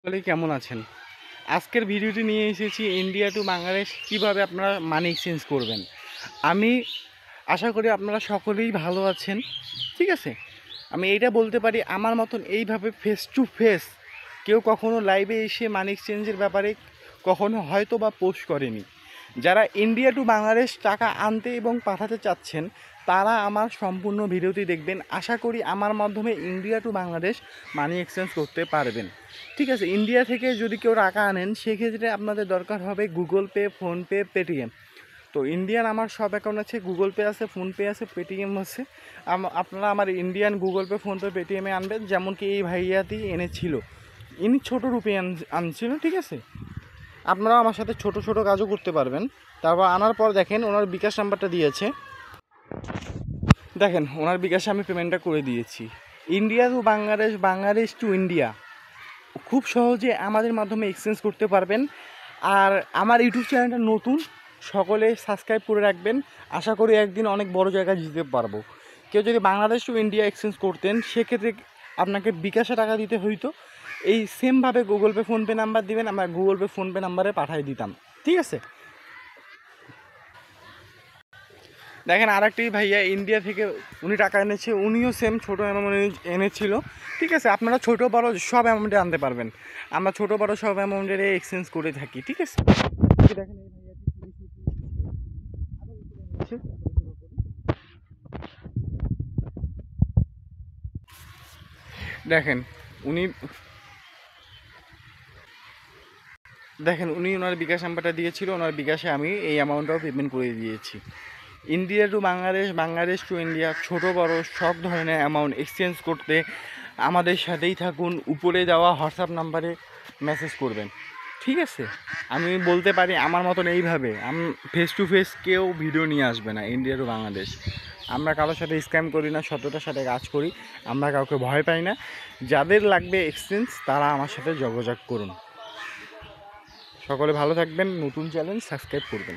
সকলেই কেমন আছেন? আজকের ভিডিওটি নিয়ে এসেছি ইন্ডিয়া টু বাংলাদেশ কীভাবে আপনারা মানি এক্সচেঞ্জ করবেন। আমি আশা করি আপনারা সকলেই ভালো আছেন, ঠিক আছে? আমি এইটা বলতে পারি, আমার মতন এইভাবে ফেস টু ফেস কেউ কখনো লাইভে এসে মানি এক্সচেঞ্জের ব্যাপারে কখনো হয়তো বা পোস্ট করেনি। যারা ইন্ডিয়া টু বাংলাদেশ টাকা আনতে এবং পাঠাতে চাচ্ছেন তারা আমার সম্পূর্ণ ভিডিওটি দেখবেন। আশা করি আমার মাধ্যমে India to Bangladesh money exchange করতে পারবেন, ঠিক আছে? ইন্ডিয়া থেকে যদি কেউ টাকা আনেন সেক্ষেত্রে আপনাদের দরকার হবে গুগল পে, ফোনপে, পেটিএম। তো ইন্ডিয়ান আমার সব অ্যাকাউন্ট আছে, গুগল পে আছে, ফোনপে আছে, পেটিএম আছে। আপনারা আমার ইন্ডিয়ান গুগল পে, ফোনপে, পেটিএমে আনবেন। যেমন কি এই ভাইয়াটি এনেছিল, ইনি ছোটো রূপে আনছিল, ঠিক আছে? আপনারাও আমার সাথে ছোট ছোট কাজও করতে পারবেন। তারপর আনার পর দেখেন ওনার বিকাশ নাম্বারটা দিয়েছে, দেখেন ওনার বিকাশে আমি পেমেন্টটা করে দিয়েছি। India to Bangladesh, Bangladesh to India খুব সহজে আমাদের মাধ্যমে এক্সচেঞ্জ করতে পারবেন। আর আমার ইউটিউব চ্যানেলটা নতুন, সকলে সাবস্ক্রাইব করে রাখবেন। আশা করি একদিন অনেক বড় জায়গায় যেতে পারবো। কেউ যদি বাংলাদেশ টু ইন্ডিয়া এক্সচেঞ্জ করতেন সেক্ষেত্রে আপনাকে বিকাশে টাকা দিতে হইতো। এই সেমভাবে গুগল পে, ফোনপে নাম্বার দিবেন, আমরা গুগল পে, ফোনপে নাম্বারে পাঠিয়ে দিতাম, ঠিক আছে? দেখেন আরেকটি ভাইয়া ইন্ডিয়া থেকে উনি টাকা এনেছে, উনিও সেম ছোটো অ্যামাউন্ট এনেছিল, ঠিক আছে? আপনারা ছোটো বড়ো সব অ্যামাউন্টে আনতে পারবেন। আমরা ছোটো বড়ো সব অ্যামাউন্টের এক্সচেঞ্জ করে থাকি, ঠিক আছে? দেখেন এই ভাইয়াটি দেখেন উনি উনি ওনার বিকাশ নাম্বারটা দিয়েছিল, ওনার বিকাশে আমি এই অ্যামাউন্টটাও পেমেন্ট করে দিয়েছি। India to Bangladesh, Bangladesh to India ছোটো বড়ো সব ধরনের অ্যামাউন্ট এক্সচেঞ্জ করতে আমাদের সাথেই থাকুন। উপরে দেওয়া হোয়াটসঅ্যাপ নাম্বারে মেসেজ করবেন, ঠিক আছে? আমি বলতে পারি আমার মতন এইভাবে ফেস টু ফেস কেউ ভিডিও নিয়ে আসবে না ইন্ডিয়া টু বাংলাদেশ। আমরা কারোর সাথে স্ক্যাম করি না, সততার সাথে কাজ করি, আমরা কাউকে ভয় পাই না। যাদের লাগবে এক্সচেঞ্জ তারা আমার সাথে যোগাযোগ করুন। সকলে ভালো থাকবেন, নতুন চ্যানেল সাবস্ক্রাইব করবেন।